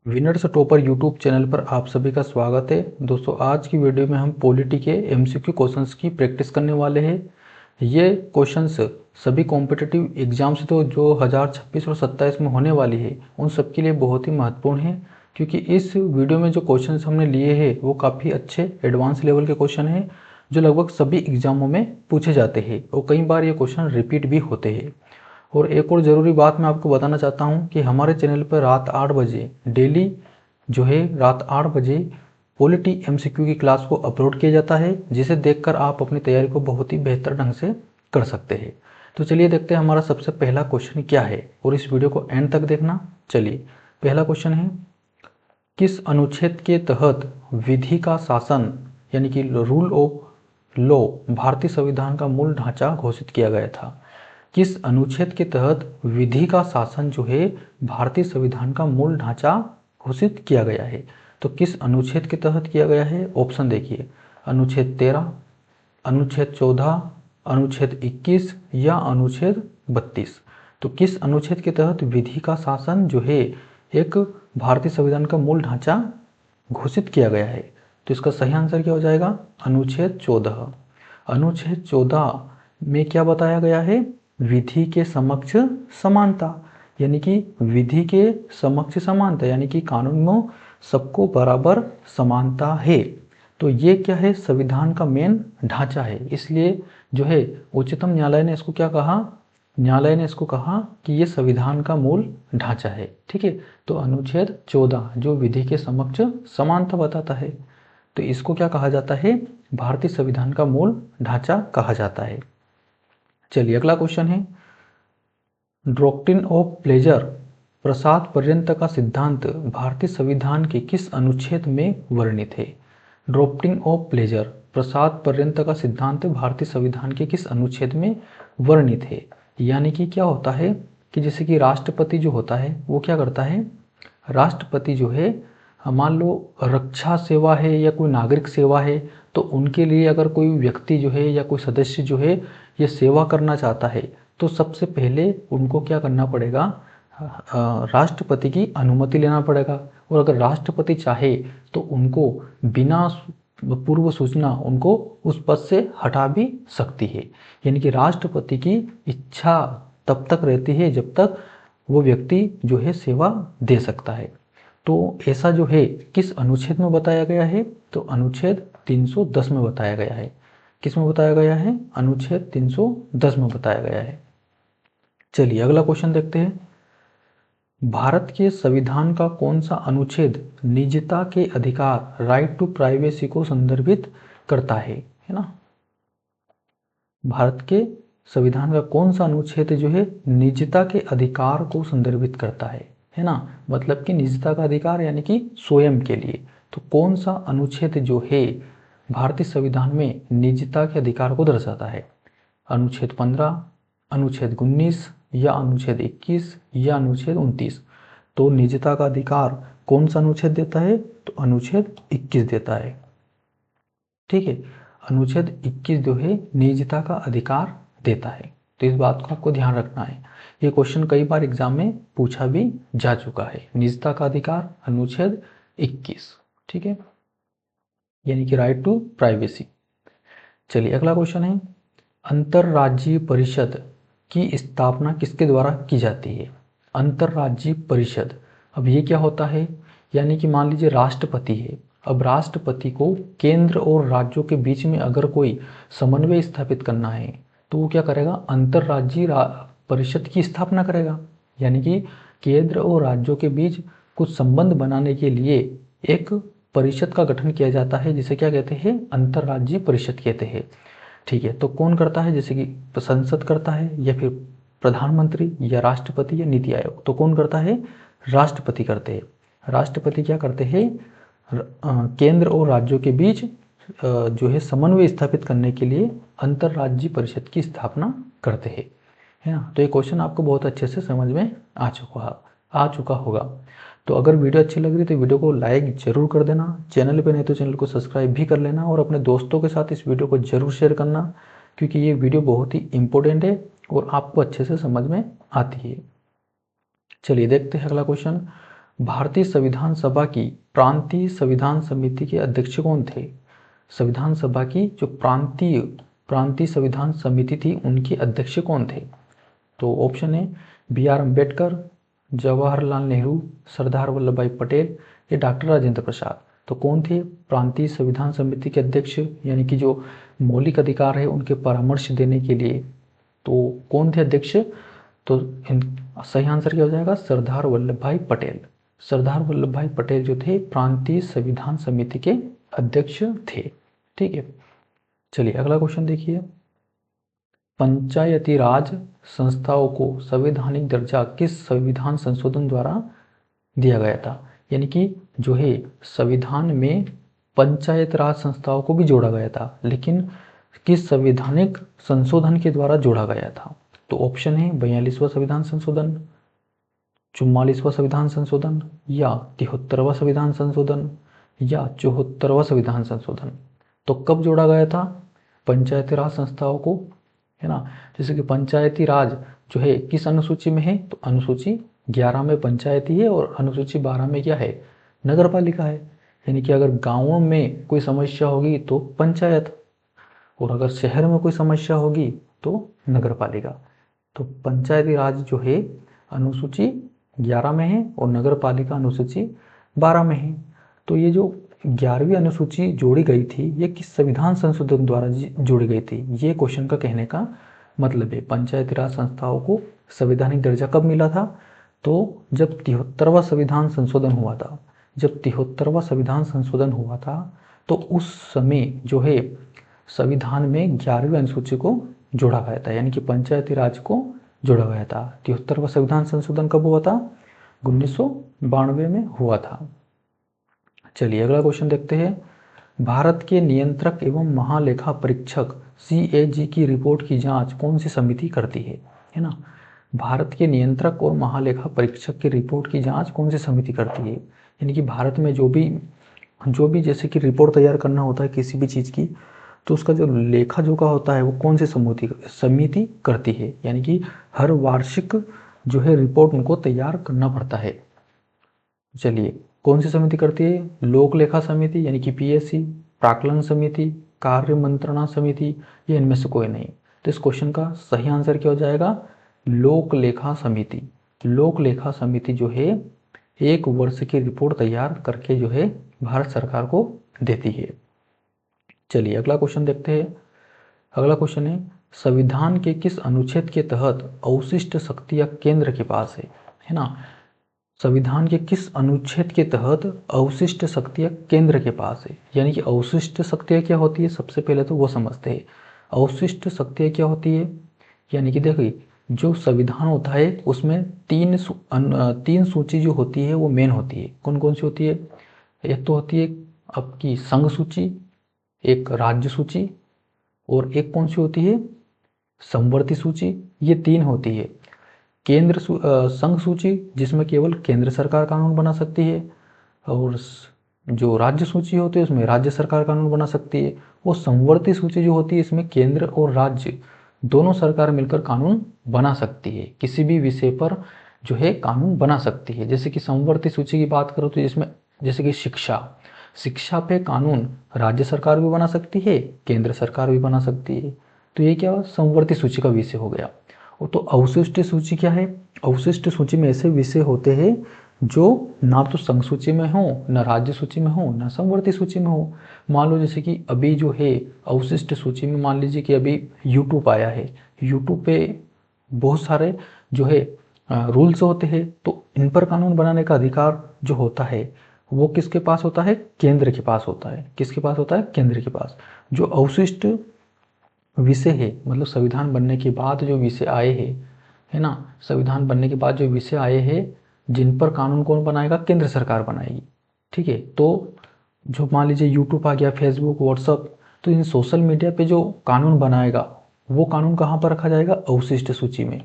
Winners topper YouTube channel पर आप सभी का स्वागत है। दोस्तों, आज की वीडियो में हम पॉलिटी के एमसीक्यू क्वेश्चंस की प्रैक्टिस करने वाले हैं। ये क्वेश्चंस सभी कॉम्पिटिटिव एग्जाम्स तो जो 2026 और 27 में होने वाली है उन सब के लिए बहुत ही महत्वपूर्ण है, क्योंकि इस वीडियो में जो क्वेश्चंस हमने लिए हैं वो काफ़ी अच्छे एडवांस लेवल के क्वेश्चन हैं जो लगभग सभी एग्जामों में पूछे जाते हैं और कई बार ये क्वेश्चन रिपीट भी होते हैं। और एक और ज़रूरी बात मैं आपको बताना चाहता हूँ कि हमारे चैनल पर रात 8 बजे डेली जो है रात 8 बजे पॉलिटी एमसीक्यू की क्लास को अपलोड किया जाता है, जिसे देखकर आप अपनी तैयारी को बहुत ही बेहतर ढंग से कर सकते हैं। तो चलिए देखते हैं हमारा सबसे पहला क्वेश्चन क्या है और इस वीडियो को एंड तक देखना। चलिए, पहला क्वेश्चन है, किस अनुच्छेद के तहत विधि का शासन यानी कि रूल ऑफ लॉ भारतीय संविधान का मूल ढांचा घोषित किया गया था? किस अनुच्छेद के तहत विधि का शासन जो है भारतीय संविधान का मूल ढांचा घोषित किया गया है? तो किस अनुच्छेद के तहत किया गया है? ऑप्शन देखिए, अनुच्छेद 13, अनुच्छेद 14, अनुच्छेद 21 या अनुच्छेद 32। तो किस अनुच्छेद के तहत विधि का शासन जो है एक भारतीय संविधान का मूल ढांचा घोषित किया गया है? तो इसका सही आंसर क्या हो जाएगा? अनुच्छेद 14। अनुच्छेद 14 में क्या बताया गया है? विधि के समक्ष समानता, यानी कि विधि के समक्ष समानता यानी कि कानून में सबको बराबर समानता है। तो ये क्या है? संविधान का मेन ढांचा है। इसलिए जो है उच्चतम न्यायालय ने इसको क्या कहा? न्यायालय ने इसको कहा कि ये संविधान का मूल ढांचा है। ठीक है, तो अनुच्छेद 14 जो विधि के समक्ष समानता बताता है, तो इसको क्या कहा जाता है? भारतीय संविधान का मूल ढांचा कहा जाता है। चलिए, अगला क्वेश्चन है, डॉक्ट्रिन ऑफ प्लेजर प्रसाद पर्यंत का सिद्धांत भारतीय संविधान के किस अनुच्छेद में वर्णित है? डॉक्ट्रिन ऑफ प्लेजर प्रसाद पर्यंत का सिद्धांत भारतीय संविधान के किस अनुच्छेद में वर्णित है? यानी कि क्या होता है कि जैसे कि राष्ट्रपति जो होता है वो क्या करता है? राष्ट्रपति जो है, मान लो रक्षा सेवा है या कोई नागरिक सेवा है, तो उनके लिए अगर कोई व्यक्ति जो है या कोई सदस्य जो है ये सेवा करना चाहता है तो सबसे पहले उनको क्या करना पड़ेगा? राष्ट्रपति की अनुमति लेना पड़ेगा। और अगर राष्ट्रपति चाहे तो उनको बिना पूर्व सूचना उनको उस पद से हटा भी सकती है। यानी कि राष्ट्रपति की इच्छा तब तक रहती है जब तक वो व्यक्ति जो है सेवा दे सकता है। तो ऐसा जो है किस अनुच्छेद में बताया गया है? तो अनुच्छेद 310 में बताया गया है। किस में बताया गया है? अनुच्छेद 310 में बताया गया है। चलिए, अगला क्वेश्चन देखते हैं, भारत के संविधान का कौन सा अनुच्छेद निजता के अधिकार राइट टू प्राइवेसी को संदर्भित करता है ना? भारत के संविधान का कौन सा अनुच्छेद जो है निजता के अधिकार को संदर्भित करता है ना? मतलब कि निजता का अधिकार यानी कि स्वयं के लिए। तो कौन सा अनुच्छेद जो है भारतीय संविधान में निजता के अधिकार को दर्शाता है? अनुच्छेद 15, अनुच्छेद 19 या अनुच्छेद 21 या अनुच्छेद 29। तो निजता का अधिकार कौन सा अनुच्छेद देता है? तो अनुच्छेद 21 देता है। ठीक है, अनुच्छेद 21 जो है निजता का अधिकार देता है। तो इस बात को आपको ध्यान रखना है। ये क्वेश्चन कई बार एग्जाम में पूछा भी जा चुका है। निजता का अधिकार अनुच्छेद 21। ठीक है, यानी कि राइट टू प्राइवेसी। चलिए, अगला क्वेश्चन है, अंतरराज्यीय परिषद की स्थापना किसके द्वारा की जाती है? अंतरराज्यीय परिषद, अब ये क्या होता है? यानी कि मान लीजिए राष्ट्रपति है, अब राष्ट्रपति को केंद्र और राज्यों के बीच में अगर कोई समन्वय स्थापित करना है तो वो क्या करेगा? अंतरराज्यीय परिषद की स्थापना करेगा। यानी कि केंद्र और राज्यों के बीच कुछ संबंध बनाने के लिए एक परिषद का गठन किया जाता है, जिसे क्या कहते हैं? अंतरराज्यीय परिषद कहते हैं। ठीक है, तो कौन करता है? जैसे कि संसद करता है या फिर प्रधानमंत्री या राष्ट्रपति या नीति आयोग। तो कौन करता है? राष्ट्रपति करते हैं। राष्ट्रपति क्या करते हैं? केंद्र और राज्यों के बीच जो है समन्वय स्थापित करने के लिए अंतरराज्यीय परिषद की स्थापना करते हैं, है ना? तो ये क्वेश्चन आपको बहुत अच्छे से समझ में आ चुका होगा। तो अगर वीडियो अच्छी लग रही तो वीडियो को लाइक जरूर कर देना, चैनल पे नहीं तो चैनल को सब्सक्राइब भी कर लेना और अपने दोस्तों के साथ इस वीडियो को जरूर शेयर करना, क्योंकि ये वीडियो बहुत ही इम्पोर्टेंट है और आपको अच्छे से समझ में आती है। चलिए देखते हैं अगला क्वेश्चन, भारतीय संविधान सभा की प्रांतीय संविधान समिति के अध्यक्ष कौन थे? संविधान सभा की जो प्रांतीय संविधान समिति थी उनके अध्यक्ष कौन थे? तो ऑप्शन है बी आर अम्बेडकर, जवाहरलाल नेहरू, सरदार वल्लभ भाई पटेल या डॉक्टर राजेंद्र प्रसाद। तो कौन थे प्रांतीय संविधान समिति के अध्यक्ष, यानी कि जो मौलिक अधिकार है उनके परामर्श देने के लिए, तो कौन थे अध्यक्ष? तो सही आंसर क्या हो जाएगा? सरदार वल्लभ भाई पटेल। सरदार वल्लभ भाई पटेल जो थे प्रांतीय संविधान समिति के अध्यक्ष थे। ठीक है, चलिए अगला क्वेश्चन देखिए। पंचायती राज संस्थाओं को संवैधानिक दर्जा किस संविधान संशोधन द्वारा दिया गया था? यानी कि जो है संविधान में पंचायत राज संस्थाओं को भी जोड़ा गया था, लेकिन किस संवैधानिक संशोधन के द्वारा जोड़ा गया था? तो ऑप्शन है 42वां संविधान संशोधन, 44वां संविधान संशोधन या 73वां संविधान संशोधन या 74वां संविधान संशोधन। तो कब जोड़ा गया था पंचायती राज संस्थाओं को, है ना? जैसे कि पंचायती राज जो है किस अनुसूची में है? तो अनुसूची 11 में पंचायती है और अनुसूची 12 में क्या है? नगर पालिका है। यानी कि अगर गाँवों में कोई समस्या होगी तो पंचायत, और अगर शहर में कोई समस्या होगी तो नगर पालिका। तो पंचायती राज जो है अनुसूची 11 में है और नगर पालिका अनुसूची 12 में है। तो ये जो 11वीं अनुसूची जोड़ी गई थी ये किस संविधान संशोधन द्वारा जोड़ी गई थी? ये क्वेश्चन का कहने का मतलब है। पंचायती राज संस्थाओं को संवैधानिक दर्जा कब मिला था? तो जब 73वां संविधान संशोधन हुआ था। जब 73वां संविधान संशोधन हुआ था तो उस समय जो है संविधान में 11वीं अनुसूची को जोड़ा गया था, यानी कि पंचायती राज को जोड़ा गया था। 73वां संविधान संशोधन कब हुआ था? 1992 में हुआ था। चलिए अगला क्वेश्चन देखते हैं। भारत के नियंत्रक एवं महालेखा परीक्षक CAG की रिपोर्ट की जांच कौन सी समिति करती है ना? भारत के नियंत्रक और महालेखा परीक्षक की रिपोर्ट की जांच कौन सी समिति करती है? यानी कि भारत में जो भी जैसे कि रिपोर्ट तैयार करना होता है किसी भी चीज़ की, तो उसका जो लेखा जोखा होता है वो कौन सी समिति करती है? यानी कि हर वार्षिक जो है रिपोर्ट उनको तैयार करना पड़ता है। चलिए कौन सी समिति करती है? लोक लेखा समिति यानी कि PSC, प्राक्कलन समिति, कार्य मंत्रणा समिति, या इनमें से कोई नहीं। तो इस क्वेश्चन का सही आंसर क्या हो जाएगा? लोक लेखा समिति। लोक लेखा समिति जो है 1 वर्ष की रिपोर्ट तैयार करके जो है भारत सरकार को देती है। चलिए अगला क्वेश्चन देखते हैं। अगला क्वेश्चन है संविधान के किस अनुच्छेद के तहत अवशिष्ट शक्तियां केंद्र के पास है ना? संविधान के किस अनुच्छेद के तहत अवशिष्ट शक्तियां केंद्र के पास है? यानी कि अवशिष्ट शक्तियां क्या होती है सबसे पहले तो वो समझते हैं। अवशिष्ट शक्तियां क्या होती है? यानी कि देखिए जो संविधान होता है उसमें तीन सूची जो होती है वो मेन होती है। कौन कौन सी होती है? एक तो होती है आपकी संघ सूची, एक राज्य सूची, और एक कौन सी होती है? समवर्ती सूची। ये 3 होती है। संघ सूची जिसमें केवल केंद्र सरकार कानून बना सकती है, और जो राज्य सूची होती है उसमें राज्य सरकार कानून बना सकती है। वो समवर्ती सूची जो होती है इसमें केंद्र और राज्य दोनों सरकार मिलकर कानून बना सकती है, किसी भी विषय पर जो है कानून बना सकती है। जैसे कि समवर्ती सूची की बात करो तो इसमें जैसे कि शिक्षा पे कानून राज्य सरकार भी बना सकती है, केंद्र सरकार भी बना सकती है। तो ये क्या समवर्ती सूची का विषय हो गया। और तो अवशिष्ट सूची क्या है? अवशिष्ट सूची में ऐसे विषय होते हैं जो ना तो संघ सूची में हो, ना राज्य सूची में हो, ना समवर्ती सूची में हो। मान लो जैसे कि अभी जो है अवशिष्ट सूची में मान लीजिए कि अभी यूट्यूब आया है। यूट्यूब पे बहुत सारे जो है रूल्स होते हैं, तो इन पर कानून बनाने का अधिकार जो होता है वो किसके पास होता है? केंद्र के पास होता है। किसके पास होता है? केंद्र के पास। जो अवशिष्ट विषय है, मतलब संविधान बनने के बाद जो विषय आए हैं, है ना? संविधान बनने के बाद जो विषय आए हैं जिन पर कानून कौन बनाएगा? केंद्र सरकार बनाएगी। ठीक है, तो जो मान लीजिए यूट्यूब आ गया, फेसबुक, व्हाट्सअप, तो इन सोशल मीडिया पे जो कानून बनाएगा वो कानून कहाँ पर रखा जाएगा? अवशिष्ट सूची में।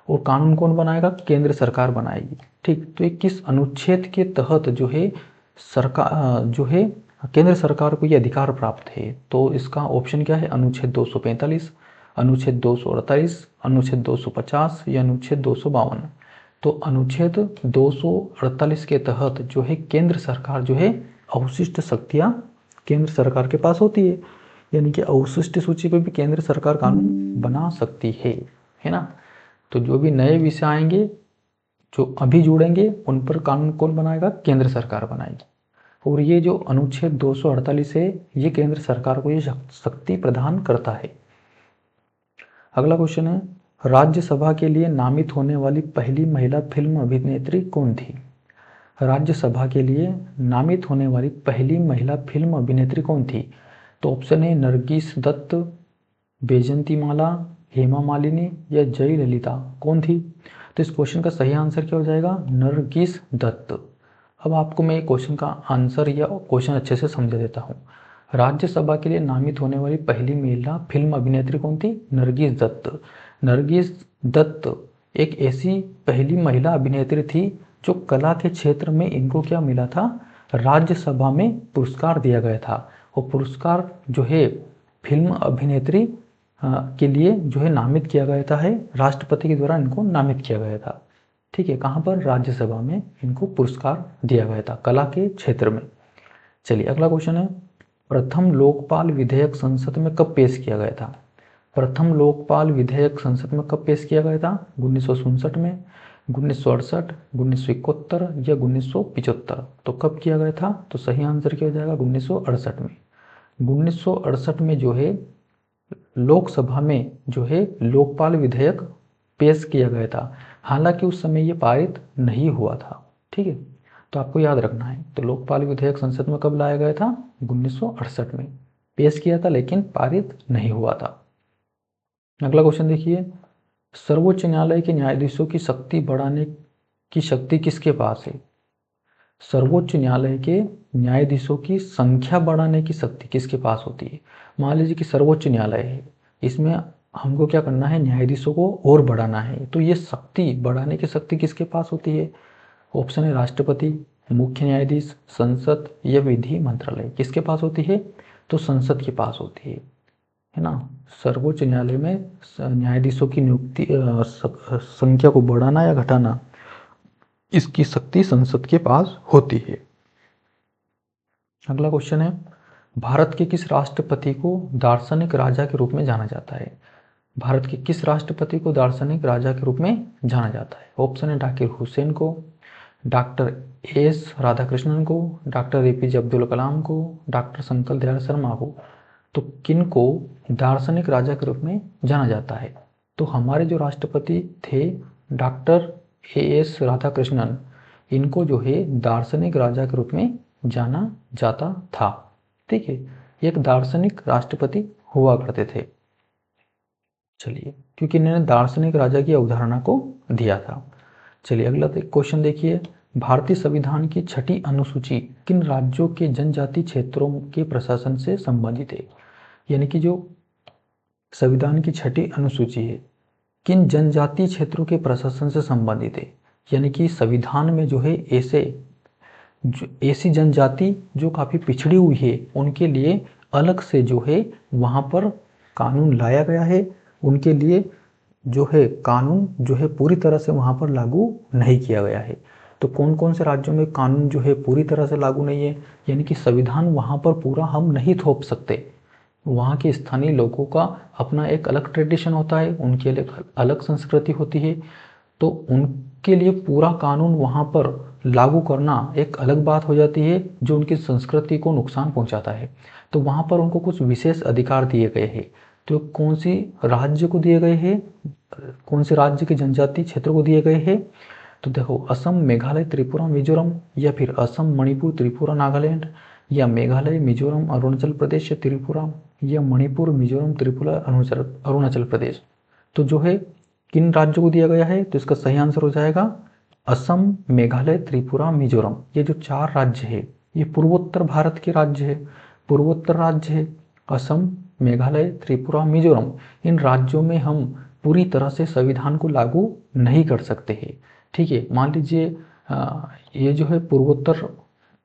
और कानून कौन बनाएगा? केंद्र सरकार बनाएगी। ठीक, तो ये किस अनुच्छेद के तहत जो है सरकार जो है केंद्र सरकार को ये अधिकार प्राप्त है? तो इसका ऑप्शन क्या है? अनुच्छेद 245, अनुच्छेद 248, अनुच्छेद 250 या अनुच्छेद 252। तो अनुच्छेद 248 के तहत जो है केंद्र सरकार जो है अवशिष्ट शक्तियाँ केंद्र सरकार के पास होती है, यानी कि अवशिष्ट सूची पे भी केंद्र सरकार कानून बना सकती है ना। तो जो भी नए विषय आएंगे जो अभी जुड़ेंगे उन पर कानून कौन बनाएगा? केंद्र सरकार बनाएगी। और ये जो अनुच्छेद 248 है ये केंद्र सरकार को ये शक्ति प्रदान करता है। अगला क्वेश्चन है, राज्यसभा के लिए नामित होने वाली पहली महिला फिल्म अभिनेत्री कौन थी? राज्यसभा के लिए नामित होने वाली पहली महिला फिल्म अभिनेत्री कौन थी? तो ऑप्शन है नरगिस दत्त, बैजंती माला, हेमा मालिनी या जयललिता। कौन थी? तो इस क्वेश्चन का सही आंसर क्या हो जाएगा? नरगिस दत्त। अब आपको मैं क्वेश्चन का आंसर या क्वेश्चन अच्छे से समझा देता हूँ। राज्यसभा के लिए नामित होने वाली पहली महिला फिल्म अभिनेत्री कौन थी? नरगिस दत्त। नरगिस दत्त एक ऐसी पहली महिला अभिनेत्री थी जो कला के क्षेत्र में इनको क्या मिला था? राज्यसभा में पुरस्कार दिया गया था। और पुरस्कार जो है फिल्म अभिनेत्री के लिए जो है नामित किया गया था, है राष्ट्रपति के द्वारा इनको नामित किया गया था। ठीक है, कहाँ पर? राज्यसभा में इनको पुरस्कार दिया गया था कला के क्षेत्र में। चलिए अगला क्वेश्चन है, प्रथम लोकपाल विधेयक संसद में कब पेश किया गया था? प्रथम लोकपाल विधेयक संसद में कब पेश किया गया था? 1967 में, 1968, 1971 या 1975? तो कब किया गया था? तो सही आंसर क्या हो जाएगा? 1968 में। 1968 में जो है लोकसभा में जो है लोकपाल विधेयक पेश किया गया था। हालांकि उस समय ये पारित नहीं हुआ था। ठीक है, तो आपको याद रखना है। तो लोकपाल विधेयक संसद में कब लाया गया था? 1968 में पेश किया था, लेकिन पारित नहीं हुआ था। अगला क्वेश्चन देखिए, सर्वोच्च न्यायालय के न्यायाधीशों की शक्ति बढ़ाने की शक्ति किसके पास है? सर्वोच्च न्यायालय के न्यायाधीशों की संख्या बढ़ाने की शक्ति किसके पास होती है? मान लीजिए कि सर्वोच्च न्यायालय है, इसमें हमको क्या करना है? न्यायाधीशों को और बढ़ाना है। तो ये शक्ति बढ़ाने की शक्ति किसके पास होती है? ऑप्शन है राष्ट्रपति, मुख्य न्यायाधीश, संसद या विधि मंत्रालय। किसके पास होती है? तो संसद के पास होती है ना। सर्वोच्च न्यायालय में न्यायाधीशों की नियुक्ति संख्या को बढ़ाना या घटाना, इसकी शक्ति संसद के पास होती है। अगला क्वेश्चन है, भारत के किस राष्ट्रपति को दार्शनिक राजा के रूप में जाना जाता है? भारत के किस राष्ट्रपति को दार्शनिक राजा के रूप में जाना जाता है? ऑप्शन है जाकिर हुसैन को, डॉक्टर एस राधाकृष्णन को, डॉक्टर एपीजे अब्दुल कलाम को, डॉक्टर शंकर दयाल शर्मा को। तो किन को दार्शनिक राजा के रूप में जाना जाता है? तो हमारे जो राष्ट्रपति थे डॉक्टर एस राधाकृष्णन, इनको जो है दार्शनिक राजा के रूप में जाना जाता था। ठीक है, एक दार्शनिक राष्ट्रपति हुआ करते थे। चलिए, क्योंकि इन्होंने दार्शनिक राजा की अवधारणा को दिया था। चलिए अगला क्वेश्चन देखिए, भारतीय संविधान की 6ठी अनुसूची किन राज्यों के जनजातीय क्षेत्रों के प्रशासन से संबंधित है? यानी कि जो संविधान की 6ठी अनुसूची है किन जनजातीय क्षेत्रों के प्रशासन से संबंधित है? यानी कि संविधान में जो है ऐसी जनजाति जो काफ़ी पिछड़ी हुई है उनके लिए अलग से जो है वहाँ पर कानून लाया गया है। उनके लिए जो है कानून जो है पूरी तरह से वहाँ पर लागू नहीं किया गया है। तो कौन कौन से राज्यों में कानून जो है पूरी तरह से लागू नहीं है? यानी कि संविधान वहाँ पर पूरा हम नहीं थोप सकते। वहाँ के स्थानीय लोगों का अपना एक अलग ट्रेडिशन होता है, उनके लिए अलग संस्कृति होती है। तो उनके लिए पूरा कानून वहाँ पर लागू करना एक अलग बात हो जाती है जो उनकी संस्कृति को नुकसान पहुँचाता है। तो वहाँ पर उनको कुछ विशेष अधिकार दिए गए हैं। तो कौन सी राज्य को दिए गए हैं? कौन से राज्य के जनजातीय क्षेत्र को दिए गए हैं? तो देखो, असम, मेघालय, त्रिपुरा, मिजोरम, या फिर असम, मणिपुर, त्रिपुरा, नागालैंड, या मेघालय, मिजोरम, अरुणाचल प्रदेश या त्रिपुरा, या मणिपुर, मिजोरम, त्रिपुरा, अरुणाचल प्रदेश। तो जो है किन राज्यों को दिया गया है? तो इसका सही आंसर हो जाएगा असम, मेघालय, त्रिपुरा, मिजोरम। ये जो 4 राज्य है ये पूर्वोत्तर भारत के राज्य है, पूर्वोत्तर राज्य है असम, मेघालय, त्रिपुरा, मिजोरम। इन राज्यों में हम पूरी तरह से संविधान को लागू नहीं कर सकते हैं। ठीक है, मान लीजिए ये जो है पूर्वोत्तर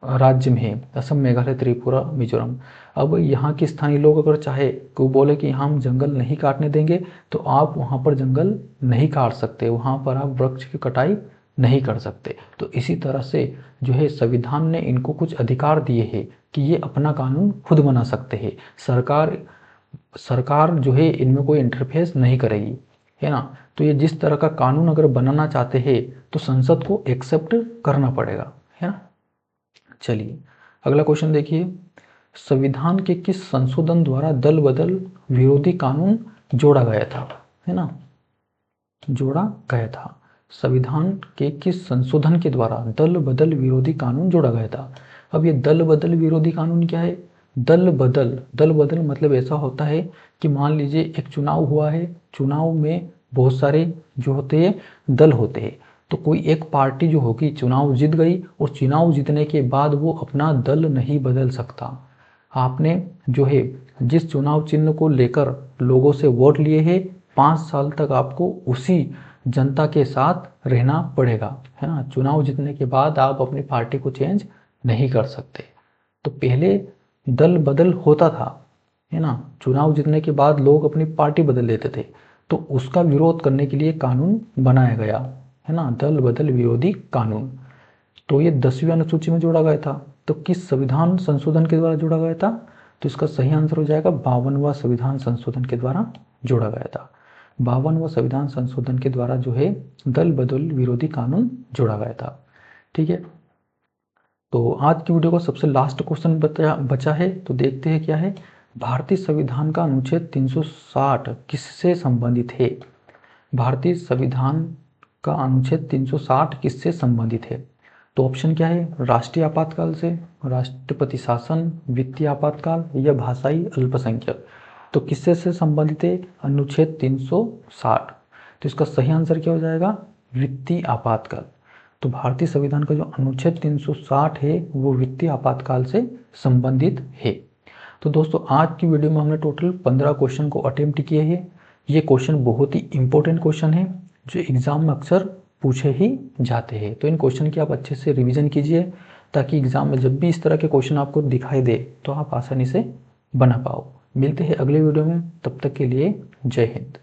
राज्य में है असम, मेघालय, त्रिपुरा, मिजोरम। अब यहाँ के स्थानीय लोग अगर चाहे को बोले कि हम जंगल नहीं काटने देंगे, तो आप वहाँ पर जंगल नहीं काट सकते, वहाँ पर आप वृक्ष की कटाई नहीं कर सकते। तो इसी तरह से जो है संविधान ने इनको कुछ अधिकार दिए हैं कि ये अपना कानून खुद बना सकते हैं। सरकार जो है इनमें कोई इंटरफेस नहीं करेगी, है ना। तो ये जिस तरह का कानून अगर बनाना चाहते हैं तो संसद को एक्सेप्ट करना पड़ेगा, है ना। चलिए अगला क्वेश्चन देखिए, संविधान के किस संशोधन द्वारा दल बदल विरोधी कानून जोड़ा गया था, है ना, जोड़ा गया था। संविधान के किस संशोधन के द्वारा दल बदल विरोधी कानून जोड़ा गया था। अब ये दल बदल विरोधी कानून क्या है। दल बदल मतलब ऐसा होता है कि मान लीजिए एक चुनाव हुआ है, चुनाव में बहुत सारे जो होते हैं दल होते हैं, तो कोई एक पार्टी जो होगी चुनाव जीत गई और चुनाव जीतने के बाद वो अपना दल नहीं बदल सकता। आपने जो है जिस चुनाव चिन्ह को लेकर लोगों से वोट लिए हैं 5 साल तक आपको उसी जनता के साथ रहना पड़ेगा, है ना। चुनाव जीतने के बाद आप अपनी पार्टी को चेंज नहीं कर सकते। तो पहले दल बदल होता था, है ना, चुनाव जीतने के बाद लोग अपनी पार्टी बदल लेते थे, तो उसका विरोध करने के लिए कानून बनाया गया, है ना, दल बदल विरोधी कानून। तो ये 10वीं अनुसूची में जोड़ा गया था। तो किस संविधान संशोधन के द्वारा जोड़ा गया था, तो इसका सही आंसर हो जाएगा 52वां संविधान संशोधन के द्वारा जोड़ा गया था। 52वां संविधान संशोधन के द्वारा जो है दल बदल विरोधी कानून जोड़ा गया था। ठीक है, तो आज की वीडियो का सबसे लास्ट क्वेश्चन बचा है, तो देखते हैं क्या है। भारतीय संविधान का अनुच्छेद 360 किससे संबंधित है। भारतीय संविधान का अनुच्छेद 360 किससे संबंधित है। तो ऑप्शन क्या है, राष्ट्रीय आपातकाल से, राष्ट्रपति शासन, वित्तीय आपातकाल या भाषाई अल्पसंख्यक। तो किससे से संबंधित है, अनुच्छेद 360। तो इसका सही आंसर क्या हो जाएगा, वित्तीय आपातकाल। तो भारतीय संविधान का जो अनुच्छेद 360 है वो वित्तीय आपातकाल से संबंधित है। तो दोस्तों आज की वीडियो में हमने टोटल 15 क्वेश्चन को अटेम्प्ट किए हैं। ये क्वेश्चन बहुत ही इंपॉर्टेंट क्वेश्चन है जो एग्जाम में अक्सर पूछे ही जाते हैं। तो इन क्वेश्चन की आप अच्छे से रिवीजन कीजिए ताकि एग्जाम में जब भी इस तरह के क्वेश्चन आपको दिखाई दे तो आप आसानी से बना पाओ। मिलते हैं अगले वीडियो में, तब तक के लिए जय हिंद।